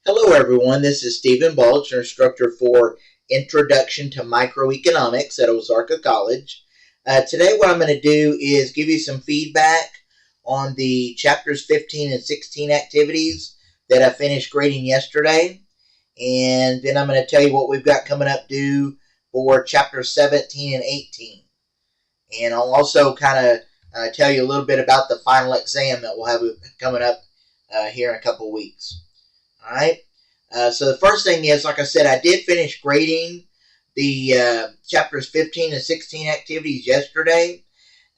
Hello everyone, this is Stephen Balch, your instructor for Introduction to Microeconomics at Ozarka College. Today what I'm going to do is give you some feedback on the chapters 15 and 16 activities that I finished grading yesterday. And then I'm going to tell you what we've got coming up due for chapters 17 and 18. And I'll also kind of tell you a little bit about the final exam that we'll have coming up here in a couple weeks. All right. So the first thing is, like I said, I did finish grading the chapters 15 and 16 activities yesterday.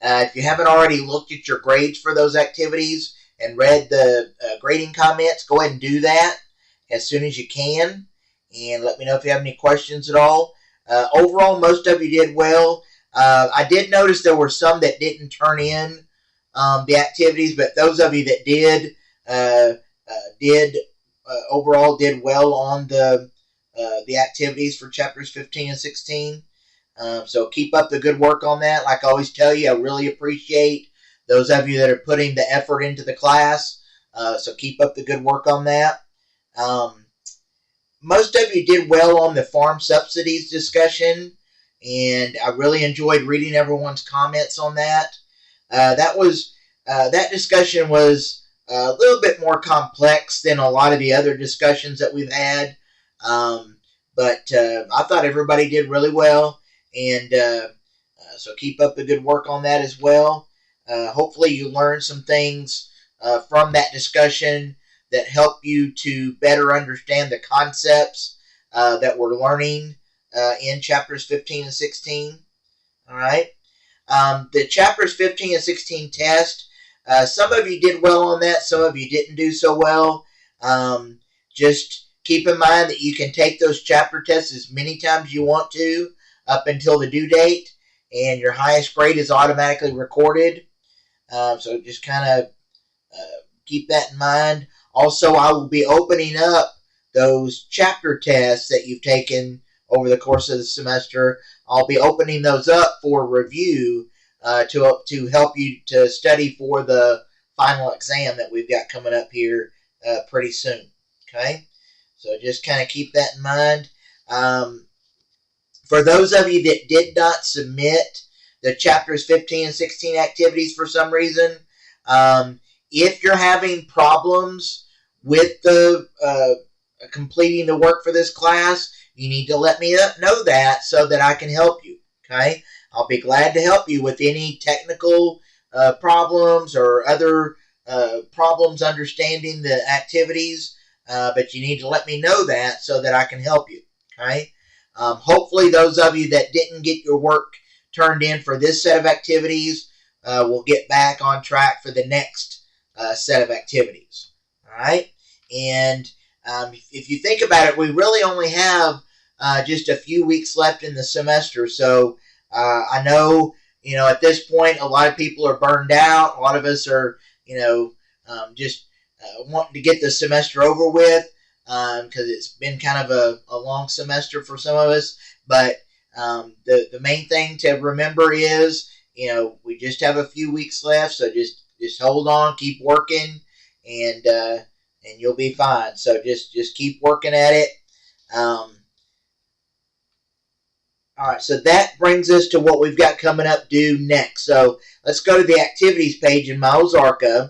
If you haven't already looked at your grades for those activities and read the grading comments, go ahead and do that as soon as you can. And let me know if you have any questions at all. Overall, most of you did well. I did notice there were some that didn't turn in the activities, but those of you that did overall did well on the activities for chapters 15 and 16. So keep up the good work on that. Like I always tell you, I really appreciate those of you that are putting the effort into the class. So keep up the good work on that. Most of you did well on the farm subsidies discussion, and I really enjoyed reading everyone's comments on that. That discussion was a little bit more complex than a lot of the other discussions that we've had, but I thought everybody did really well, and so keep up the good work on that as well. Hopefully you learned some things from that discussion that help you to better understand the concepts that we're learning in chapters 15 and 16. All right. The chapters 15 and 16 test, some of you did well on that, some of you didn't do so well. Just keep in mind that you can take those chapter tests as many times as you want to up until the due date, and your highest grade is automatically recorded. So just kind of keep that in mind. Also, I will be opening up those chapter tests that you've taken over the course of the semester. I'll be opening those up for review to help you to study for the final exam that we've got coming up here pretty soon. Okay, so just kind of keep that in mind. For those of you that did not submit the chapters 15 and 16 activities for some reason, if you're having problems with the completing the work for this class, you need to let me know that so that I can help you. Okay, I'll be glad to help you with any technical problems or other problems understanding the activities, but you need to let me know that so that I can help you. Okay, hopefully those of you that didn't get your work turned in for this set of activities will get back on track for the next set of activities. All right, and if you think about it, we really only have just a few weeks left in the semester. So I know, at this point, a lot of people are burned out. A lot of us are, just wanting to get the semester over with because it's been kind of a long semester for some of us. But the main thing to remember is, we just have a few weeks left. So just hold on, keep working, and you'll be fine. So just keep working at it. All right, so that brings us to what we've got coming up due next. So let's go to the activities page in my Ozarka.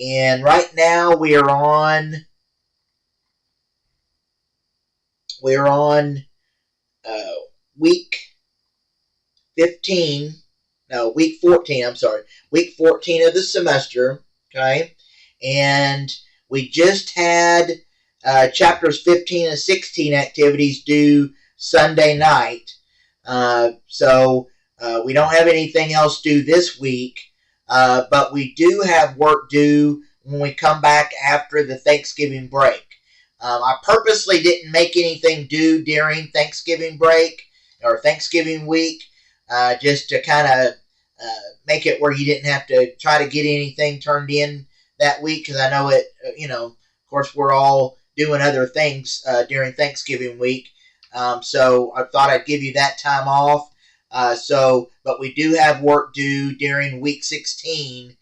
And right now we are on week 14, week 14 of the semester, okay? And we just had chapters 15 and 16 activities due Sunday night. So we don't have anything else due this week, but we do have work due when we come back after the Thanksgiving break. I purposely didn't make anything due during Thanksgiving break or Thanksgiving week, just to kind of make it where you didn't have to try to get anything turned in that week, because I know it, of course, we're all doing other things during Thanksgiving week. So I thought I'd give you that time off. But we do have work due during week 16,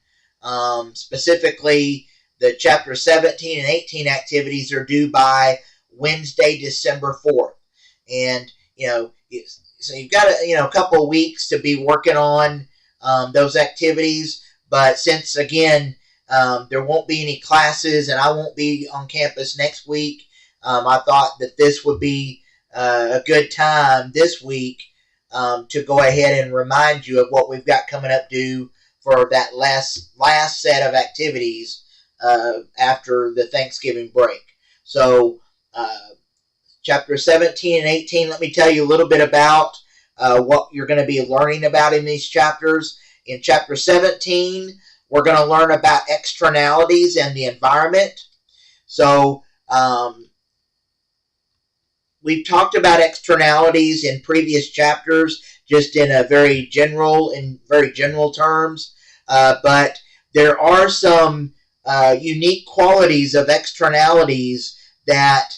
specifically the chapter 17 and 18 activities are due by Wednesday, December 4th. And, so you've got a couple of weeks to be working on those activities. But since, again, there won't be any classes and I won't be on campus next week, I thought that this would be a good time this week to go ahead and remind you of what we've got coming up due for that last set of activities after the Thanksgiving break. So chapter 17 and 18, let me tell you a little bit about what you're going to be learning about in these chapters. In chapter 17, we're going to learn about externalities and the environment. So we've talked about externalities in previous chapters, just in very general terms. But there are some unique qualities of externalities that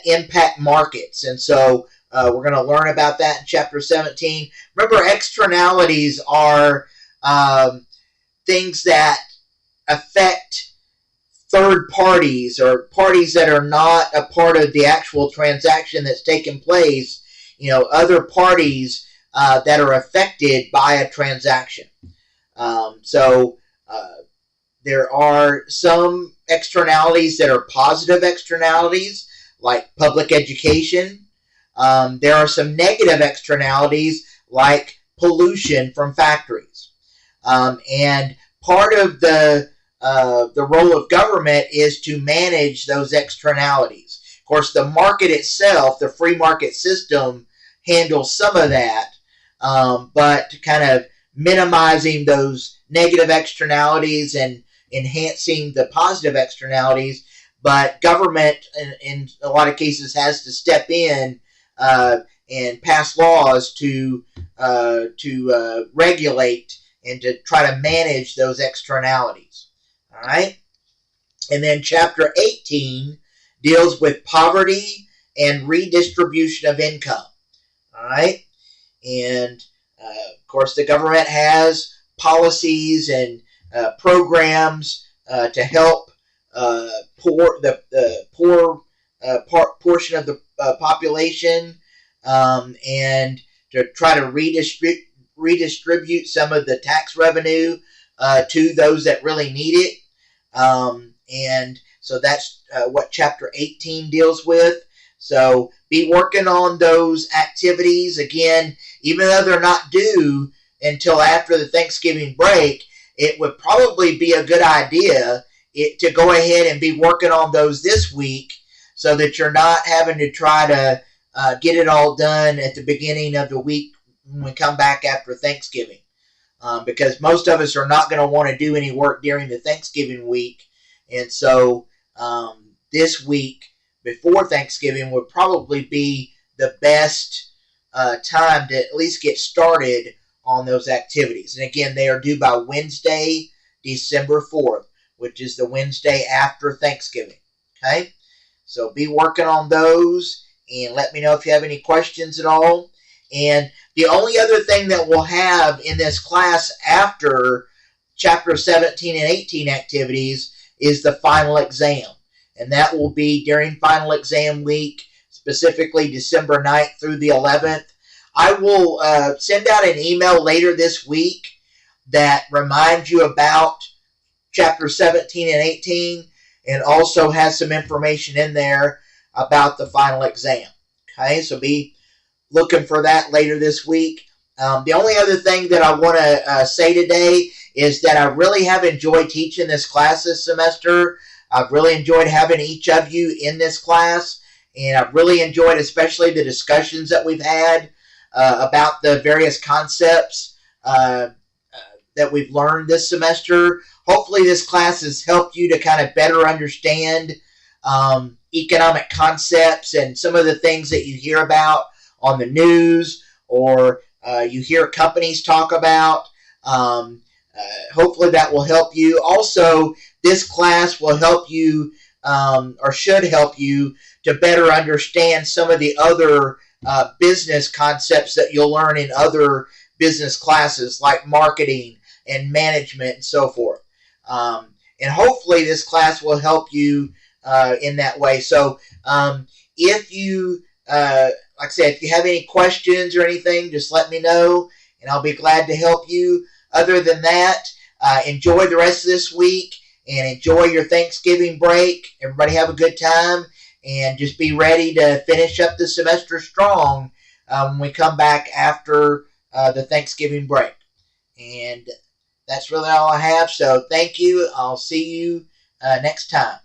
impact markets, and so we're going to learn about that in chapter 17. Remember, externalities are things that affect third parties or parties that are not a part of the actual transaction that's taken place. Other parties that are affected by a transaction. So there are some externalities that are positive externalities, like public education. There are some negative externalities, like pollution from factories. And part of the role of government is to manage those externalities. Of course, the market itself, the free market system, handles some of that, but kind of minimizing those negative externalities and enhancing the positive externalities. But government, in a lot of cases, has to step in and pass laws to regulate and to try to manage those externalities. All right? And then chapter 18 deals with poverty and redistribution of income. All right? And, of course, the government has policies and programs to help the poor portion of the population, and to try to redistribute some of the tax revenue to those that really need it. And so that's what chapter 18 deals with. So be working on those activities. Again, even though they're not due until after the Thanksgiving break, it would probably be a good idea to go ahead and be working on those this week, so that you're not having to try to get it all done at the beginning of the week when we come back after Thanksgiving. Because most of us are not going to want to do any work during the Thanksgiving week. And so this week before Thanksgiving would probably be the best time to at least get started on those activities. And again, they are due by Wednesday, December 4th, which is the Wednesday after Thanksgiving. Okay? So be working on those, and let me know if you have any questions at all. And the only other thing that we'll have in this class after chapter 17 and 18 activities is the final exam. And that will be during final exam week, specifically December 9th through the 11th. I will send out an email later this week that reminds you about chapter 17 and 18, and also has some information in there about the final exam. Okay, so be looking for that later this week. The only other thing that I want to say today is that I really have enjoyed teaching this class this semester. I've really enjoyed having each of you in this class, and I've really enjoyed especially the discussions that we've had about the various concepts that we've learned this semester. Hopefully this class has helped you to kind of better understand economic concepts and some of the things that you hear about on the news, or you hear companies talk about. Hopefully that will help you. Also, this class will help you, or should help you, to better understand some of the other business concepts that you'll learn in other business classes, like marketing and management and so forth. and hopefully this class will help you in that way. So if you, like I said, if you have any questions or anything, just let me know, and I'll be glad to help you. Other than that, enjoy the rest of this week and enjoy your Thanksgiving break. Everybody have a good time, and just be ready to finish up the semester strong when we come back after the Thanksgiving break. And that's really all I have. So thank you. I'll see you next time.